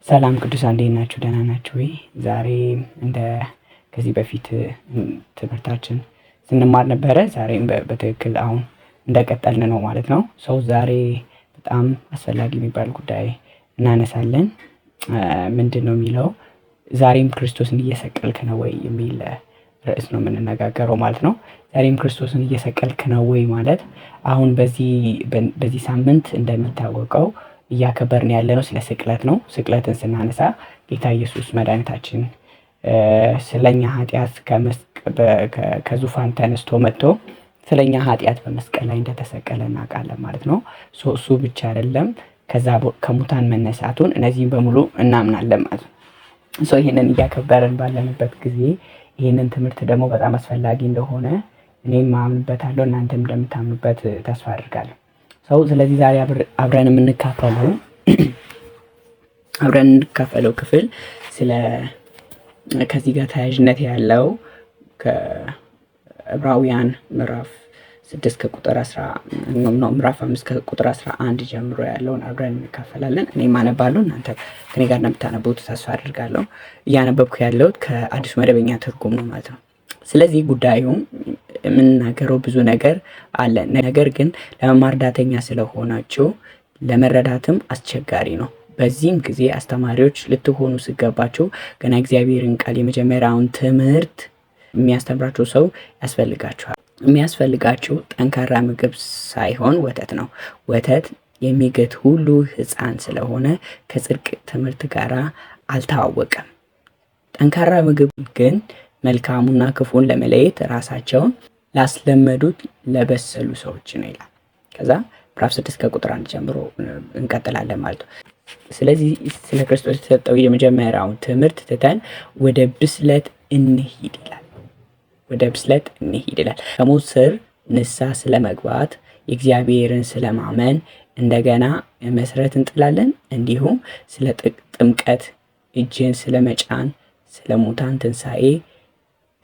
ሰላም ቅዱሳን እንዴት ናችሁ? ደህና ናችሁ ወይ? ዛሬ እንደ ከዚህ በፊት ትምህርታችን ስንማር ነበረ። ዛሬም በትክክል አሁን እንደቀጠልን ነው ማለት ነው። ዛሬ በጣም አስፈላጊ የሚባል ጉዳይ እናነሳለን። ምንድን ነው የሚለው? ዛሬም ክርስቶስን እየሰቀልክ ነው ወይ የሚል ርዕስ ነው የምንነጋገረው ማለት ነው። ዛሬም ክርስቶስን እየሰቀልክ ነው ወይ ማለት አሁን በዚህ ሳምንት እንደሚታወቀው እያከበርን ያለነው ስለ ስቅለት ነው። ስቅለትን ስናነሳ ጌታ ኢየሱስ መድኃኒታችን ስለኛ ኃጢአት ከዙፋን ተነስቶ መጥቶ ስለኛ ኃጢአት በመስቀል ላይ እንደተሰቀለ እናውቃለን ማለት ነው። እሱ ብቻ አይደለም፣ ከዛ ከሙታን መነሳቱን እነዚህም በሙሉ እናምናለን ማለት ነው። ይህንን እያከበርን ባለንበት ጊዜ ይህንን ትምህርት ደግሞ በጣም አስፈላጊ እንደሆነ እኔም አምንበታለሁ፣ እናንተም እንደምታምኑበት ተስፋ አድርጋለሁ። ስለዚህ ዛሬ አብረን የምንካፈለው ክፍል ከዚህ ጋር ተያያዥነት ያለው ከዕብራውያን ምዕራፍ 6 ከቁጥር 5 ከቁጥር 11 ጀምሮ ያለውን አብረን እንካፈላለን። እኔም አነባለሁ፣ እናንተ ከኔ ጋር እንደምታነቡት ተስፋ አድርጋለሁ። እያነበብኩ ያለሁት ከአዲሱ መደበኛ ትርጉም ነው ማለት ነው። ስለዚህ ጉዳዩ የምንናገረው ብዙ ነገር አለ፣ ነገር ግን ለመማር ዳተኛ ስለሆናችሁ ለመረዳትም አስቸጋሪ ነው። በዚህም ጊዜ አስተማሪዎች ልትሆኑ ሲገባችሁ ገና እግዚአብሔርን ቃል የመጀመሪያውን ትምህርት የሚያስተምራችሁ ሰው ያስፈልጋችኋል። የሚያስፈልጋችሁ ጠንካራ ምግብ ሳይሆን ወተት ነው። ወተት የሚገት ሁሉ ሕፃን ስለሆነ ከጽድቅ ትምህርት ጋር አልተዋወቀም። ጠንካራ ምግብ ግን መልካሙና ክፉን ለመለየት ራሳቸውን ላስለመዱት ለበሰሉ ሰዎች ነው ይላል። ከዛ ምዕራፍ 6 ከቁጥር 1 ጀምሮ እንቀጥላለን ማለት ነው። ስለዚህ ስለ ክርስቶስ የተሰጠው የመጀመሪያውን ትምህርት ትተን ወደ ብስለት እንሂድ ይላል። ከሞት ስር ንስሐ ስለመግባት፣ የእግዚአብሔርን ስለማመን እንደገና መሰረት እንጥላለን። እንዲሁም ስለ ጥምቀት፣ እጅን ስለመጫን፣ ስለ ሙታን ትንሣኤ፣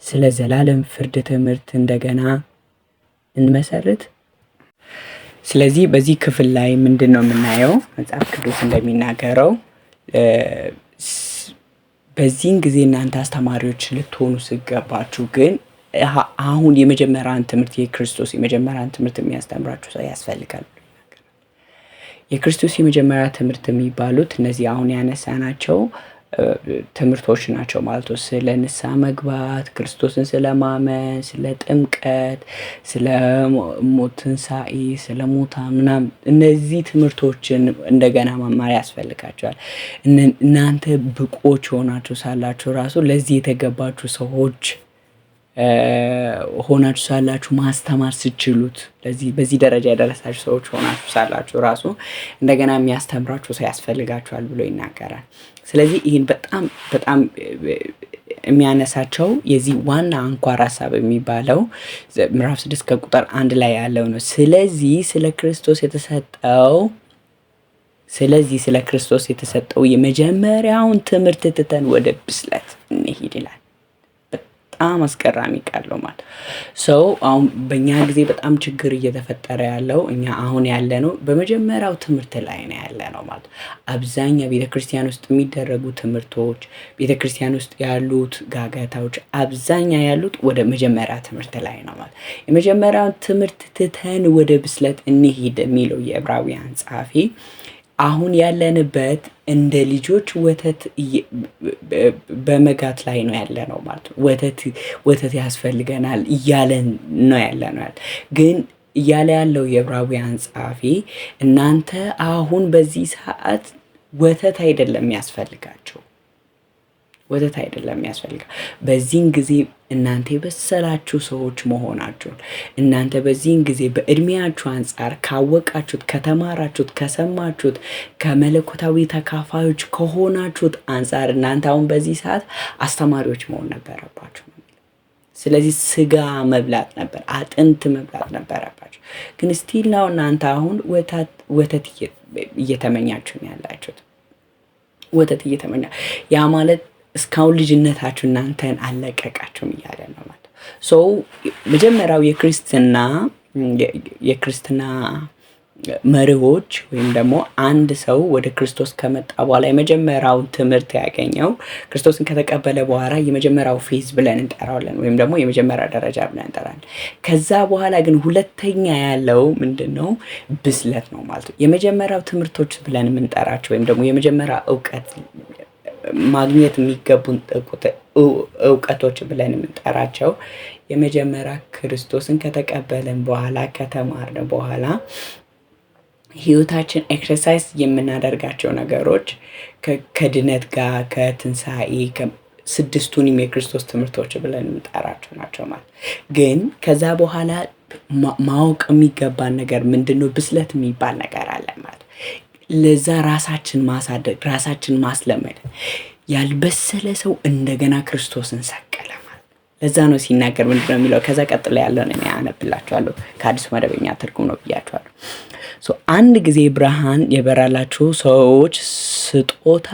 ስለ ዘላለም ፍርድ ትምህርት እንደገና እንመሰርት። ስለዚህ በዚህ ክፍል ላይ ምንድን ነው የምናየው? መጽሐፍ ቅዱስ እንደሚናገረው በዚህን ጊዜ እናንተ አስተማሪዎች ልትሆኑ ሲገባችሁ ግን አሁን የመጀመሪያን ትምህርት የክርስቶስ የመጀመሪያን ትምህርት የሚያስተምራችሁ ሰው ያስፈልጋል። የክርስቶስ የመጀመሪያ ትምህርት የሚባሉት እነዚህ አሁን ያነሳናቸው ትምህርቶች ናቸው ማለት ነው። ስለ ንስሐ መግባት፣ ክርስቶስን ስለማመን፣ ስለ ጥምቀት፣ ስለ ሞት ትንሣኤ፣ ስለ ሙታን ምናምን እነዚህ ትምህርቶችን እንደገና መማር ያስፈልጋቸዋል። እናንተ ብቁዎች ሆናችሁ ሳላችሁ ራሱ ለዚህ የተገባችሁ ሰዎች ሆናችሁ ሳላችሁ ማስተማር ስችሉት በዚህ ደረጃ የደረሳችሁ ሰዎች ሆናችሁ ሳላችሁ ራሱ እንደገና የሚያስተምራችሁ ሰው ያስፈልጋችኋል ብሎ ይናገራል። ስለዚህ ይህን በጣም የሚያነሳቸው የዚህ ዋና አንኳር ሀሳብ የሚባለው ምዕራፍ 6 ከቁጥር 1 ላይ ያለው ነው። ስለዚህ ስለ ክርስቶስ የተሰጠው የመጀመሪያውን ትምህርት ትተን ወደ ብስለት እንሂድ ይላል። በጣም አስገራሚ ቃል ነው ማለት ሰው። አሁን በእኛ ጊዜ በጣም ችግር እየተፈጠረ ያለው እኛ አሁን ያለ ነው በመጀመሪያው ትምህርት ላይ ነው ያለ ነው ማለት። አብዛኛው ቤተክርስቲያን ውስጥ የሚደረጉ ትምህርቶች፣ ቤተክርስቲያን ውስጥ ያሉት ጋጋታዎች አብዛኛ ያሉት ወደ መጀመሪያ ትምህርት ላይ ነው ማለት። የመጀመሪያውን ትምህርት ትተን ወደ ብስለት እንሂድ የሚለው የዕብራውያን ጸሐፊ አሁን ያለንበት እንደ ልጆች ወተት በመጋት ላይ ነው ያለ ነው ማለት ነው። ወተት ያስፈልገናል እያለን ነው ያለ ነው። ግን እያለ ያለው የዕብራውያን ጸሐፊ እናንተ አሁን በዚህ ሰዓት ወተት አይደለም ያስፈልጋቸው። በዚህን ጊዜ እናንተ የበሰላችሁ ሰዎች መሆናችሁን፣ እናንተ በዚህን ጊዜ በእድሜያችሁ አንጻር ካወቃችሁት፣ ከተማራችሁት፣ ከሰማችሁት፣ ከመለኮታዊ ተካፋዮች ከሆናችሁት አንጻር እናንተ አሁን በዚህ ሰዓት አስተማሪዎች መሆን ነበረባችሁ። ስለዚህ ስጋ መብላት ነበር፣ አጥንት መብላት ነበረባችሁ። ግን ስቲል ነው እናንተ አሁን ወተት እየተመኛችሁ ነው ያላችሁት። ያ ማለት እስካሁን ልጅነታችሁ እናንተን አለቀቃችሁም እያለ ነው ማለት ነው። መጀመሪያው የክርስትና መርሆች ወይም ደግሞ አንድ ሰው ወደ ክርስቶስ ከመጣ በኋላ የመጀመሪያውን ትምህርት ያገኘው ክርስቶስን ከተቀበለ በኋላ የመጀመሪያው ፌዝ ብለን እንጠራዋለን፣ ወይም ደግሞ የመጀመሪያ ደረጃ ብለን እንጠራለን። ከዛ በኋላ ግን ሁለተኛ ያለው ምንድን ነው? ብስለት ነው ማለት ነው። የመጀመሪያው ትምህርቶች ብለን የምንጠራቸው ወይም ደግሞ የመጀመሪያ እውቀት ማግኘት የሚገቡን እውቀቶች ብለን የምንጠራቸው የመጀመሪያ ክርስቶስን ከተቀበልን በኋላ ከተማርን በኋላ ህይወታችን ኤክሰርሳይዝ የምናደርጋቸው ነገሮች ከድነት ጋር ከትንሣኤ ስድስቱንም የክርስቶስ ትምህርቶች ብለን የምንጠራቸው ናቸው ማለት። ግን ከዛ በኋላ ማወቅ የሚገባን ነገር ምንድነው? ብስለት የሚባል ነገር አለ ማለት። ለዛ ራሳችን ማሳደግ፣ ራሳችን ማስለመድ። ያልበሰለ ሰው እንደገና ክርስቶስን ሰቀለ ማለት። ለዛ ነው ሲናገር ምንድነው የሚለው? ከዛ ቀጥሎ ያለውን እኔ አነብላችኋለሁ። ከአዲሱ መደበኛ ትርጉም ነው ብያችኋለሁ። አንድ ጊዜ ብርሃን የበራላቸው ሰዎች ስጦታ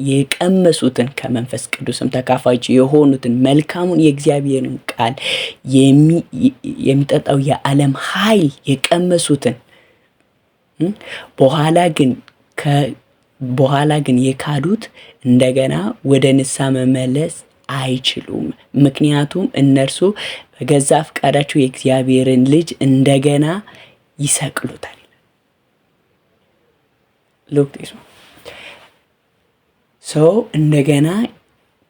የቀመሱትን ከመንፈስ ቅዱስም ተካፋዮች የሆኑትን መልካሙን የእግዚአብሔርን ቃል የሚጠጣው የዓለም ኃይል የቀመሱትን በኋላ ግን የካዱት እንደገና ወደ ንስሐ መመለስ አይችሉም። ምክንያቱም እነርሱ በገዛ ፈቃዳቸው የእግዚአብሔርን ልጅ እንደገና ይሰቅሉታል። ሰው እንደገና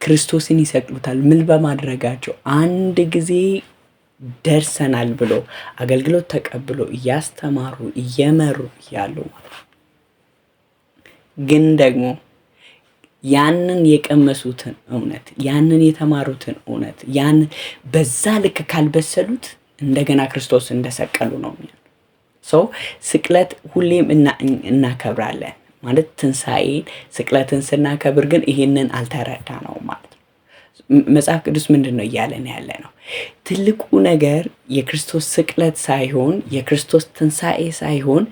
ክርስቶስን ይሰቅሉታል። ምን በማድረጋቸው? አንድ ጊዜ ደርሰናል ብሎ አገልግሎት ተቀብሎ እያስተማሩ እየመሩ እያሉ ማለት ነው። ግን ደግሞ ያንን የቀመሱትን እውነት፣ ያንን የተማሩትን እውነት በዛ ልክ ካልበሰሉት እንደገና ክርስቶስ እንደሰቀሉ ነው። ሰው ስቅለት ሁሌም እናከብራለን ማለት ትንሣኤን፣ ስቅለትን ስናከብር ግን ይሄንን አልተረዳ ነው ማለት ነው። መጽሐፍ ቅዱስ ምንድን ነው እያለን ያለ ነው? ትልቁ ነገር የክርስቶስ ስቅለት ሳይሆን የክርስቶስ ትንሣኤ ሳይሆን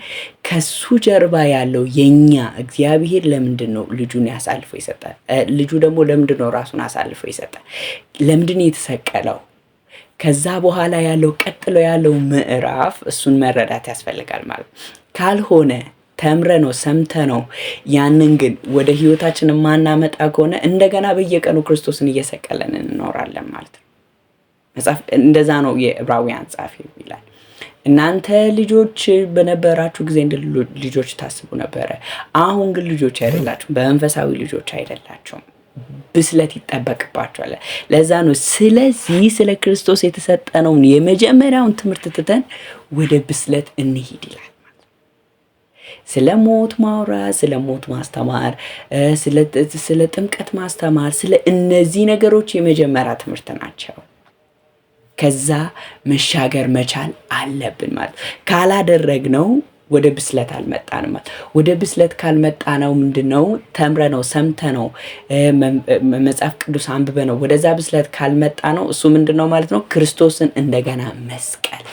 ከሱ ጀርባ ያለው የኛ እግዚአብሔር ለምንድን ነው ልጁን ያሳልፎ ይሰጣል? ልጁ ደግሞ ለምንድን ነው ራሱን አሳልፎ ይሰጣል? ለምንድን ነው የተሰቀለው? ከዛ በኋላ ያለው ቀጥሎ ያለው ምዕራፍ እሱን መረዳት ያስፈልጋል ማለት ካልሆነ ተምረ ነው ሰምተ ነው ያንን ግን ወደ ህይወታችን ማናመጣ ከሆነ እንደገና በየቀኑ ክርስቶስን እየሰቀለን እንኖራለን ማለት ነው። መጽሐፍ እንደዛ ነው የዕብራውያን ጻፊ ይላል። እናንተ ልጆች በነበራችሁ ጊዜ እንደ ልጆች ታስቡ ነበረ፣ አሁን ግን ልጆች አይደላችሁም፣ በመንፈሳዊ ልጆች አይደላችሁም፣ ብስለት ይጠበቅባችኋል። ለዛ ነው ስለዚህ ስለ ክርስቶስ የተሰጠነውን የመጀመሪያውን ትምህርት ትተን ወደ ብስለት እንሂድ ይላል። ስለ ሞት ማውራት፣ ስለ ሞት ማስተማር፣ ስለ ጥምቀት ማስተማር፣ ስለ እነዚህ ነገሮች የመጀመሪያ ትምህርት ናቸው። ከዛ መሻገር መቻል አለብን ማለት ካላደረግነው ወደ ብስለት አልመጣንም ማለት። ወደ ብስለት ካልመጣነው ምንድነው? ተምረነው ሰምተነው መጽሐፍ ቅዱስ አንብበነው ወደዛ ብስለት ካልመጣነው እሱ ምንድነው ማለት ነው? ክርስቶስን እንደገና መስቀል